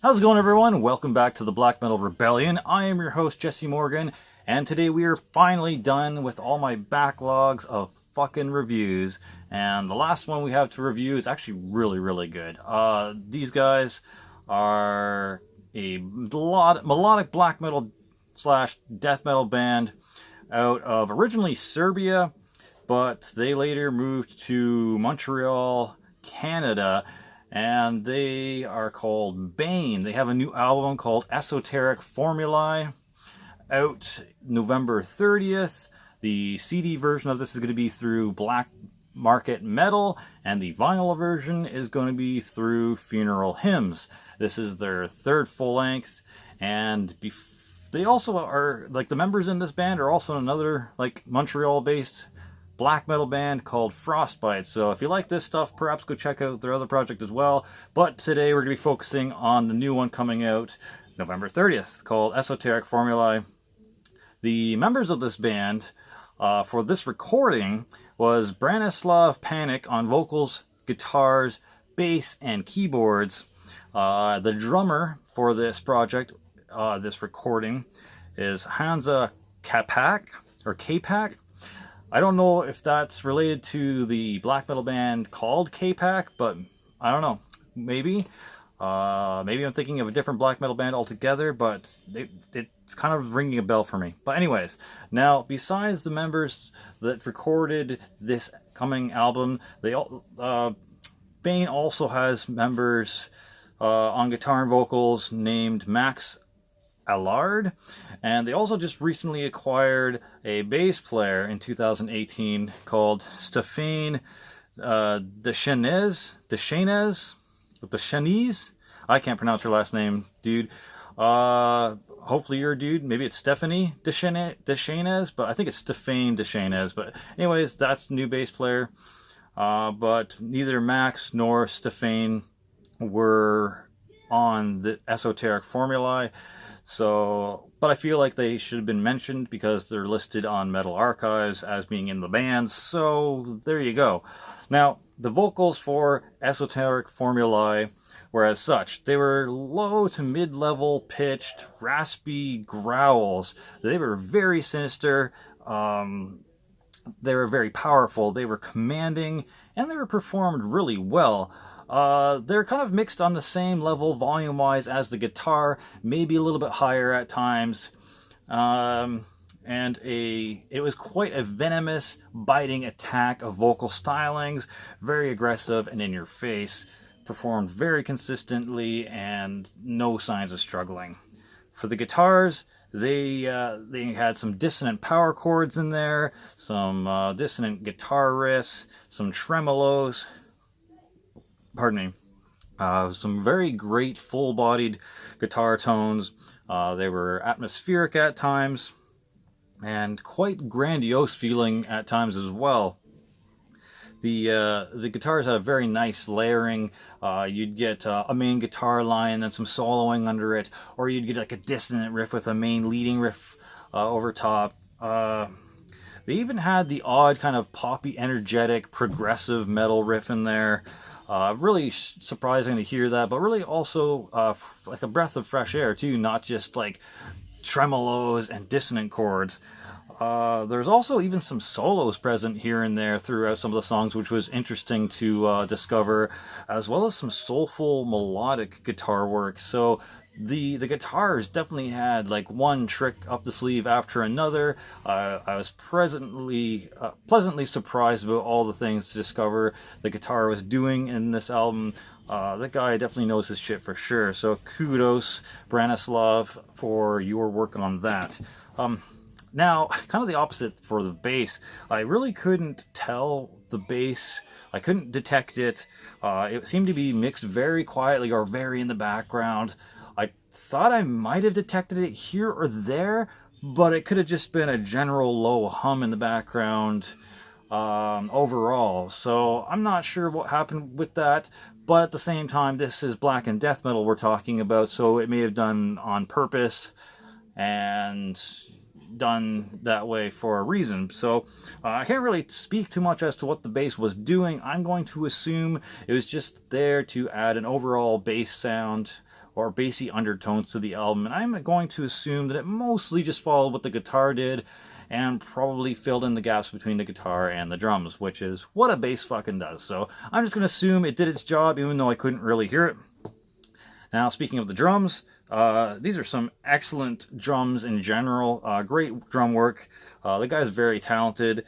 How's it going, everyone? Welcome back to the Black Metal Rebellion. I am your host, Jesse Morgan, and today we are finally done with all my backlogs of fucking reviews. And the last one we have to review is actually really good. These guys are a melodic black metal slash death metal band out of originally Serbia, but they later moved to Montreal, Canada, and they are called Bane. They have a new album called Esoteric Formulae out November 30th. The CD version of this is going to be through Black Market Metal, and the vinyl version is going to be through Funeral Hymns. This is their third full length, and they also are, like, the members in this band are also another, like, Montreal-based black metal band called Frostbite. So if you like this stuff, perhaps go check out their other project as well. But today we're going to be focusing on the new one coming out November 30th called Esoteric Formulae. The members of this band for this recording was Branislav Panic on vocals, guitars, bass, and keyboards. The drummer for this project, this recording, is Hansa Kapak, or K-Pack. I don't know if that's related to the black metal band called K-Pack, but I don't know. Maybe. Maybe I'm thinking of a different black metal band altogether, but it's kind of ringing a bell for me. But anyways, now, besides the members that recorded this coming album, Bane also has members on guitar and vocals named Max Allard, and they also just recently acquired a bass player in 2018 called Stéphane Deschenez. I can't pronounce her last name, dude. Hopefully you're a dude. Maybe it's Stephanie Deschenez, but I think it's Stéphane Deschenez. But anyways, that's the new bass player. But neither Max nor Stéphane were on the Esoteric Formulae. So, but I feel like they should have been mentioned because they're listed on Metal Archives as being in the band, so there you go. Now, the vocals for Esoteric Formulae were as such. They were low to mid-level pitched, raspy growls. They were very sinister, they were very powerful, they were commanding, and they were performed really well. They're kind of mixed on the same level volume-wise as the guitar, maybe a little bit higher at times. It was quite a venomous, biting attack of vocal stylings, very aggressive and in your face, performed very consistently and no signs of struggling. For the guitars, they had some dissonant power chords in there, some dissonant guitar riffs, some tremolos, some very great full-bodied guitar tones. They were atmospheric at times, and quite grandiose feeling at times as well. The guitars had a very nice layering. You'd get a main guitar line and then some soloing under it, or you'd get like a dissonant riff with a main leading riff over top. They even had the odd kind of poppy, energetic, progressive metal riff in there. Really surprising to hear that, but really also like a breath of fresh air too, not just like tremolos and dissonant chords. There's also even some solos present here and there throughout some of the songs, which was interesting to discover, as well as some soulful melodic guitar work. So the guitars definitely had like one trick up the sleeve after another. I was pleasantly surprised about all the things to discover the guitar was doing in this album. That guy definitely knows his shit for sure. So kudos, Branislav, for your work on that. Now, kind of the opposite for the bass. I really couldn't tell the bass. I couldn't detect it. It seemed to be mixed very quietly or very in the background. I thought I might have detected it here or there, but it could have just been a general low hum in the background overall. So I'm not sure what happened with that, but at the same time, this is black and death metal we're talking about, so it may have done on purpose and done that way for a reason. So I can't really speak too much as to what the bass was doing. I'm going to assume it was just there to add an overall bass sound or bassy undertones to the album, and I'm going to assume that it mostly just followed what the guitar did and probably filled in the gaps between the guitar and the drums, which is what a bass fucking does. So I'm just going to assume it did its job, even though I couldn't really hear it. Now, speaking of the drums, these are some excellent drums in general. Great drum work. The guy's very talented.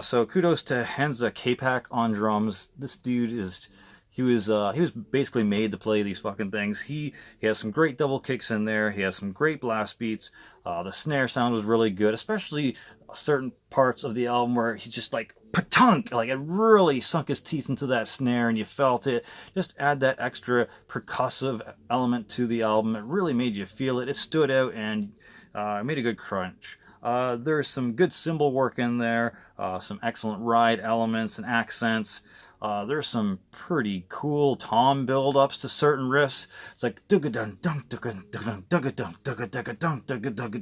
So kudos to Henza Kapak on drums. This dude is... He was basically made to play these fucking things. He has some great double kicks in there. He has some great blast beats. The snare sound was really good, especially certain parts of the album where he just like patunk, like it really sunk his teeth into that snare and you felt it. Just add that extra percussive element to the album. It really made you feel it. It stood out and made a good crunch. There's some good cymbal work in there, some excellent ride elements and accents. There's some pretty cool tom build-ups to certain riffs. It's like dun dun dun dun dun dun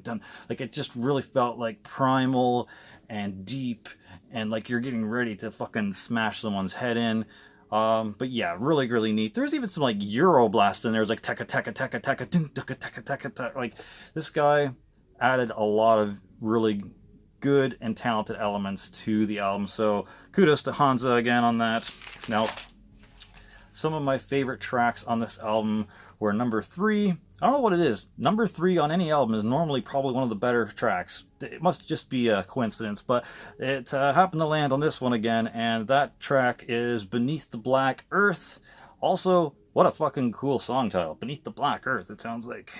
dun. Like it just really felt like primal and deep, and like you're getting ready to fucking smash someone's head in. But yeah, really neat. There's even some like Euro blast in there. It's like taka taka taka taka dun taka taka taka taka. Like this guy added a lot of really good and talented elements to the album, so kudos to Hansa again on that. Now, some of my favorite tracks on this album were number 3. I don't know what it is. Number 3 on any album is normally probably one of the better tracks. It must just be a coincidence, but it happened to land on this one again, and that track is Beneath the Black Earth. Also, what a fucking cool song title, Beneath the Black Earth. It sounds like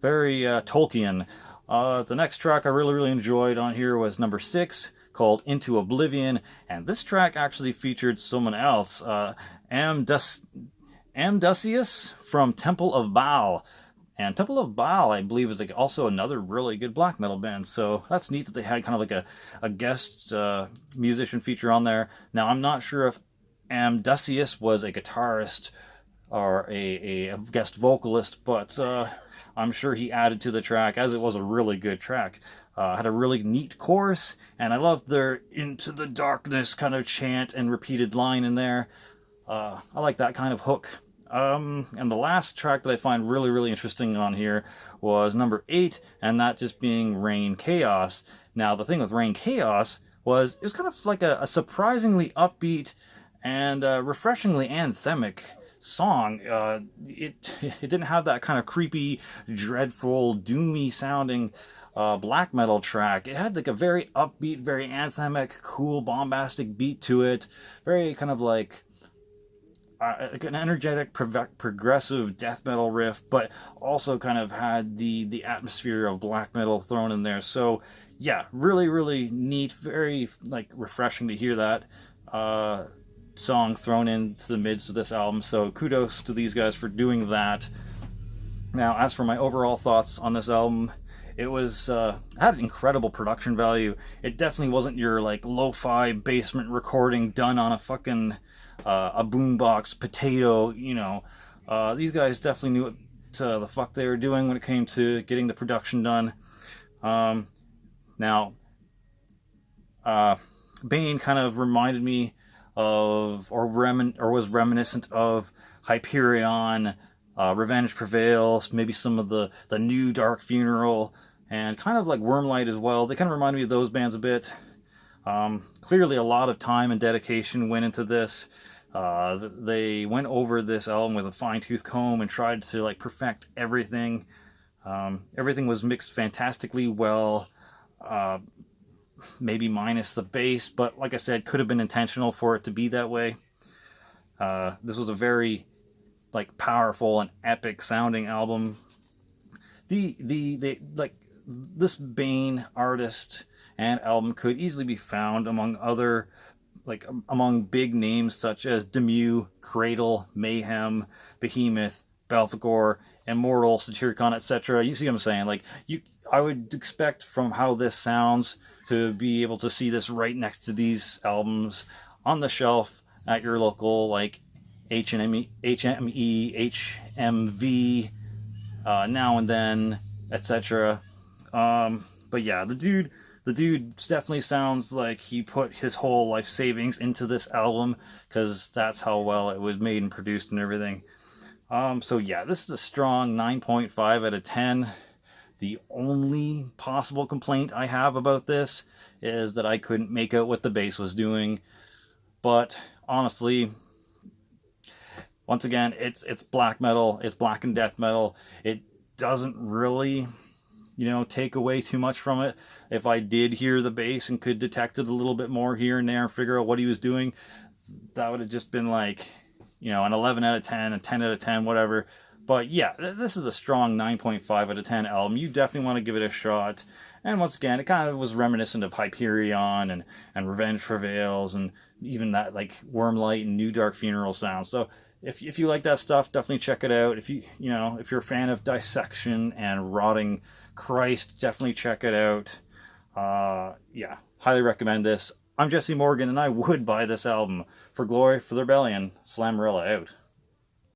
very Tolkien. The next track I really enjoyed on here was number 6, called Into Oblivion, and this track actually featured someone else, Amdusius from Temple of Baal. And Temple of Baal, I believe, is like also another really good black metal band, so that's neat that they had kind of like a guest musician feature on there. Now, I'm not sure if Amdusius was a guitarist or a guest vocalist, but I'm sure he added to the track, as it was a really good track. Had a really neat chorus, and I loved their Into the Darkness kind of chant and repeated line in there. I like that kind of hook. And the last track that I find really interesting on here was number 8, and that just being Rain Chaos. Now, the thing with Rain Chaos was it was kind of like a surprisingly upbeat and refreshingly anthemic song. It didn't have that kind of creepy, dreadful, doomy sounding black metal track. It had like a very upbeat, very anthemic, cool, bombastic beat to it. Very kind of like an energetic, progressive death metal riff, but also kind of had the atmosphere of black metal thrown in there. So yeah, really neat, very like refreshing to hear that song thrown into the midst of this album. So kudos to these guys for doing that. Now, as for my overall thoughts on this album, it was had incredible production value. It definitely wasn't your like lo-fi basement recording done on a fucking a boombox potato, you know. These guys definitely knew what the fuck they were doing when it came to getting the production done. Now, Bane kind of reminded me of, or was reminiscent of Hyperion, Revenge Prevails, maybe some of the new Dark Funeral, and kind of like Wormlight as well. They kind of remind me of those bands a bit. Clearly a lot of time and dedication went into this. They went over this album with a fine-tooth comb and tried to like perfect everything. Everything was mixed fantastically well, maybe minus the bass, but like I said, could have been intentional for it to be that way. This was a very like powerful and epic sounding album. Like this Bane artist and album could easily be found among other, like among big names such as Demew, Cradle, Mayhem, Behemoth, Belphegor, Immortal, Satyricon, etc. You see what I'm saying? Like I would expect from how this sounds to be able to see this right next to these albums on the shelf at your local like HME, HMV, Now and Then, etc. But yeah, the dude definitely sounds like he put his whole life savings into this album, because that's how well it was made and produced and everything. So yeah, this is a strong 9.5 out of 10. The only possible complaint I have about this is that I couldn't make out what the bass was doing. But honestly, once again, it's black metal, it's black and death metal. It doesn't really, take away too much from it. If I did hear the bass and could detect it a little bit more here and there and figure out what he was doing, that would have just been like, an 11 out of 10, a 10 out of 10, whatever. But yeah, this is a strong 9.5 out of 10 album. You definitely want to give it a shot. And once again, it kind of was reminiscent of Hyperion and Revenge Prevails, and even that like Wormlight and New Dark Funeral sound. So if you like that stuff, definitely check it out. If if you're a fan of Dissection and Rotting Christ, definitely check it out. Yeah, highly recommend this. I'm Jesse Morgan, and I would buy this album. For Glory, for the Rebellion, Slammerella out.